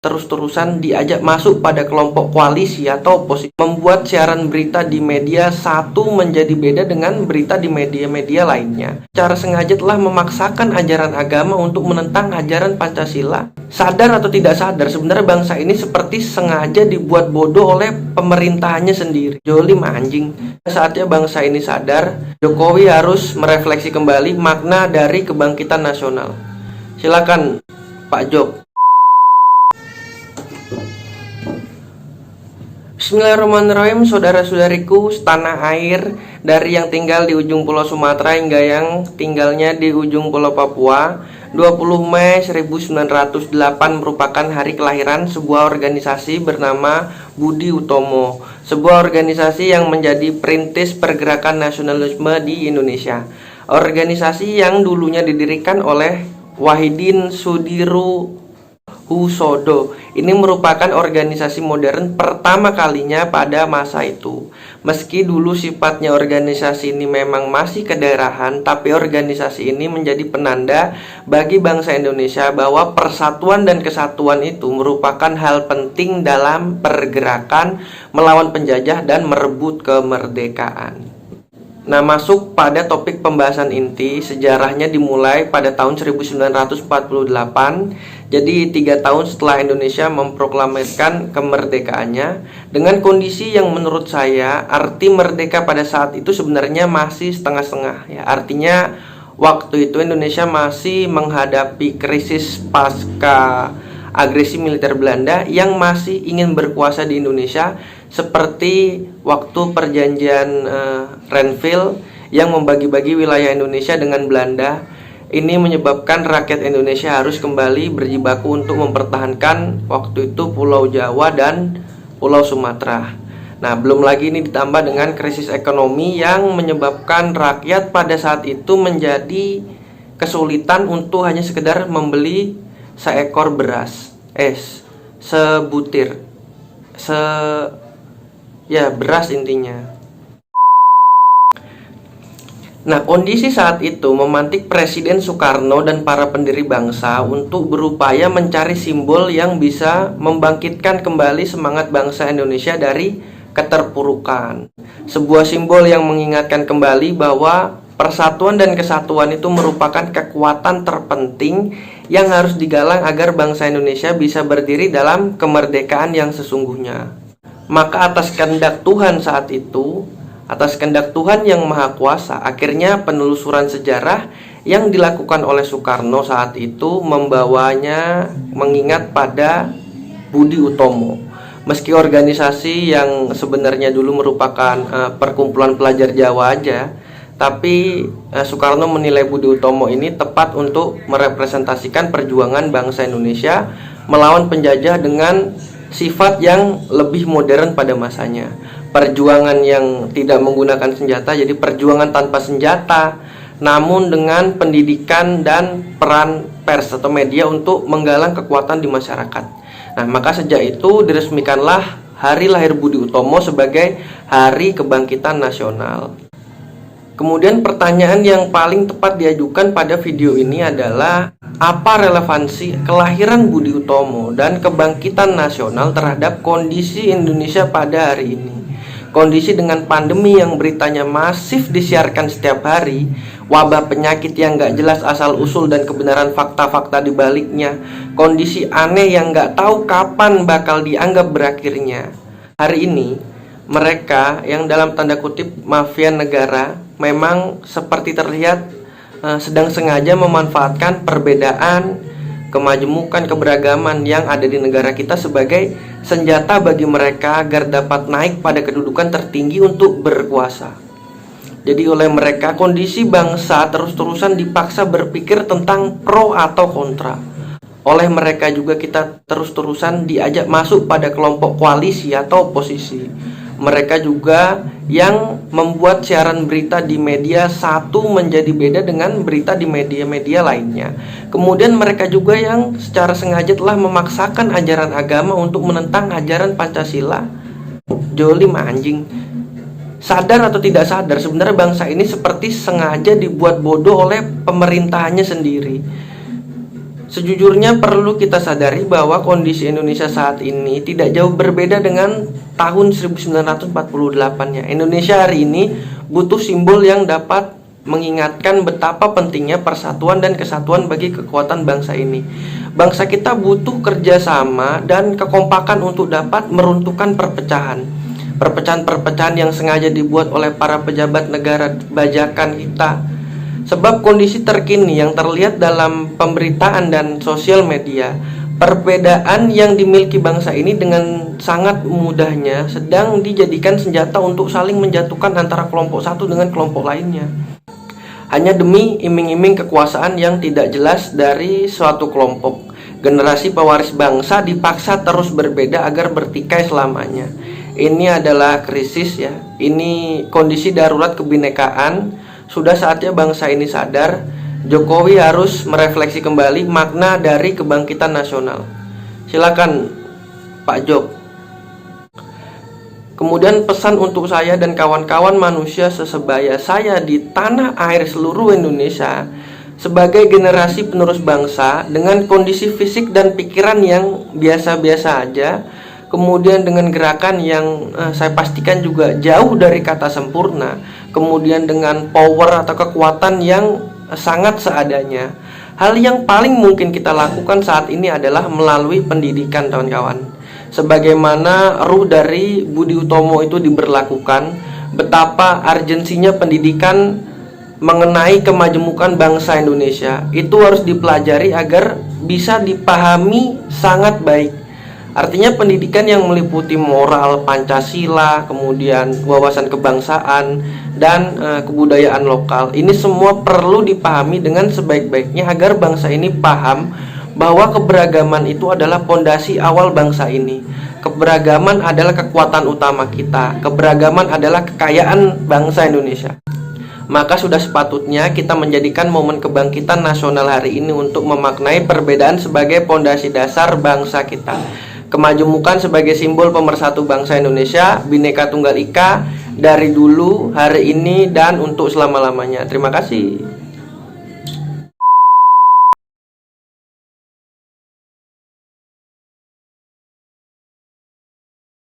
terus-terusan diajak masuk pada kelompok koalisi atau oposisi, membuat siaran berita di media satu menjadi beda dengan berita di media-media lainnya. Secara sengaja telah memaksakan ajaran agama untuk menentang ajaran Pancasila. Sadar atau tidak sadar, sebenarnya bangsa ini seperti sengaja dibuat bodoh oleh pemerintahannya sendiri. Jolim anjing. Saatnya bangsa ini sadar, Jokowi harus merefleksi kembali makna dari kebangkitan nasional. Silakan Pak Jok. Bismillahirrahmanirrahim, saudara-saudariku setanah air, dari yang tinggal di ujung pulau Sumatera hingga yang tinggalnya di ujung pulau Papua. 20 Mei 1908 merupakan hari kelahiran sebuah organisasi bernama Budi Utomo, sebuah organisasi yang menjadi perintis pergerakan nasionalisme di Indonesia. Organisasi yang dulunya didirikan oleh Wahidin Sudirohusodo. Ini merupakan organisasi modern pertama kalinya pada masa itu. Meski dulu sifatnya organisasi ini memang masih kedaerahan, tapi organisasi ini menjadi penanda bagi bangsa Indonesia bahwa persatuan dan kesatuan itu merupakan hal penting dalam pergerakan melawan penjajah dan merebut kemerdekaan. Nah, masuk pada topik pembahasan inti, sejarahnya dimulai pada tahun 1948. Jadi 3 tahun setelah Indonesia memproklamirkan kemerdekaannya, dengan kondisi yang menurut saya arti merdeka pada saat itu sebenarnya masih setengah-setengah ya. Artinya waktu itu Indonesia masih menghadapi krisis pasca agresi militer Belanda yang masih ingin berkuasa di Indonesia, seperti waktu perjanjian Renville yang membagi-bagi wilayah Indonesia dengan Belanda. Ini menyebabkan rakyat Indonesia harus kembali berjibaku untuk mempertahankan waktu itu Pulau Jawa dan Pulau Sumatera. Nah, belum lagi ini ditambah dengan krisis ekonomi yang menyebabkan rakyat pada saat itu menjadi kesulitan untuk hanya sekedar membeli seekor beras, sebutir, beras intinya. Nah, kondisi saat itu memantik Presiden Soekarno dan para pendiri bangsa untuk berupaya mencari simbol yang bisa membangkitkan kembali semangat bangsa Indonesia dari keterpurukan. Sebuah simbol yang mengingatkan kembali bahwa persatuan dan kesatuan itu merupakan kekuatan terpenting yang harus digalang agar bangsa Indonesia bisa berdiri dalam kemerdekaan yang sesungguhnya. Maka atas kehendak Tuhan saat itu, atas kehendak Tuhan yang Maha Kuasa, akhirnya penelusuran sejarah yang dilakukan oleh Soekarno saat itu membawanya mengingat pada Budi Utomo. Meski organisasi yang sebenarnya dulu merupakan perkumpulan pelajar Jawa aja, tapi Soekarno menilai Budi Utomo ini tepat untuk merepresentasikan perjuangan bangsa Indonesia melawan penjajah dengan sifat yang lebih modern pada masanya. Perjuangan yang tidak menggunakan senjata, jadi perjuangan tanpa senjata, namun dengan pendidikan dan peran pers atau media untuk menggalang kekuatan di masyarakat. Nah, maka sejak itu diresmikanlah hari lahir Budi Utomo sebagai Hari Kebangkitan Nasional. Kemudian pertanyaan yang paling tepat diajukan pada video ini adalah, apa relevansi kelahiran Budi Utomo dan kebangkitan nasional terhadap kondisi Indonesia pada hari ini? Kondisi dengan pandemi yang beritanya masif disiarkan setiap hari, wabah penyakit yang gak jelas asal-usul dan kebenaran fakta-fakta di baliknya, kondisi aneh yang gak tahu kapan bakal dianggap berakhirnya. Hari ini, mereka yang dalam tanda kutip mafia negara memang seperti terlihat sedang sengaja memanfaatkan perbedaan, kemajemukan, keberagaman yang ada di negara kita sebagai senjata bagi mereka agar dapat naik pada kedudukan tertinggi untuk berkuasa. Jadi oleh mereka kondisi bangsa terus-terusan dipaksa berpikir tentang pro atau kontra. Oleh mereka juga kita terus-terusan diajak masuk pada kelompok koalisi atau oposisi. Mereka juga yang membuat siaran berita di media satu menjadi beda dengan berita di media-media lainnya. Kemudian mereka juga yang secara sengaja telah memaksakan ajaran agama untuk menentang ajaran Pancasila. Jolim anjing. Sadar atau tidak sadar, sebenarnya bangsa ini seperti sengaja dibuat bodoh oleh pemerintahannya sendiri. Sejujurnya perlu kita sadari bahwa kondisi Indonesia saat ini tidak jauh berbeda dengan tahun 1948-nya. Indonesia hari ini butuh simbol yang dapat mengingatkan betapa pentingnya persatuan dan kesatuan bagi kekuatan bangsa ini. Bangsa kita butuh kerjasama dan kekompakan untuk dapat meruntuhkan perpecahan. Perpecahan-perpecahan yang sengaja dibuat oleh para pejabat negara bajakan kita. Sebab kondisi terkini yang terlihat dalam pemberitaan dan sosial media, perbedaan yang dimiliki bangsa ini dengan sangat mudahnya sedang dijadikan senjata untuk saling menjatuhkan antara kelompok satu dengan kelompok lainnya. Hanya demi iming-iming kekuasaan yang tidak jelas dari suatu kelompok. Generasi pewaris bangsa dipaksa terus berbeda agar bertikai selamanya. Ini adalah krisis ya. Ini kondisi darurat kebinekaan. Sudah saatnya bangsa ini sadar, Jokowi harus merefleksi kembali makna dari kebangkitan nasional. Silakan Pak Jok. Kemudian pesan untuk saya dan kawan-kawan manusia sesebaya saya di tanah air seluruh Indonesia, sebagai generasi penerus bangsa dengan kondisi fisik dan pikiran yang biasa-biasa aja, kemudian dengan gerakan yang saya pastikan juga jauh dari kata sempurna, kemudian dengan power atau kekuatan yang sangat seadanya. Hal yang paling mungkin kita lakukan saat ini adalah melalui pendidikan, kawan-kawan. Sebagaimana ruh dari Budi Utomo itu diberlakukan, betapa urgensinya pendidikan mengenai kemajemukan bangsa Indonesia itu harus dipelajari agar bisa dipahami sangat baik. Artinya pendidikan yang meliputi moral, Pancasila, kemudian wawasan kebangsaan, dan kebudayaan lokal. Ini semua perlu dipahami dengan sebaik-baiknya agar bangsa ini paham bahwa keberagaman itu adalah pondasi awal bangsa ini. Keberagaman adalah kekuatan utama kita. Keberagaman adalah kekayaan bangsa Indonesia. Maka sudah sepatutnya kita menjadikan momen kebangkitan nasional hari ini untuk memaknai perbedaan sebagai pondasi dasar bangsa kita. Kemajemukan sebagai simbol pemersatu bangsa Indonesia, Bhinneka Tunggal Ika, dari dulu, hari ini, dan untuk selama-lamanya. Terima kasih.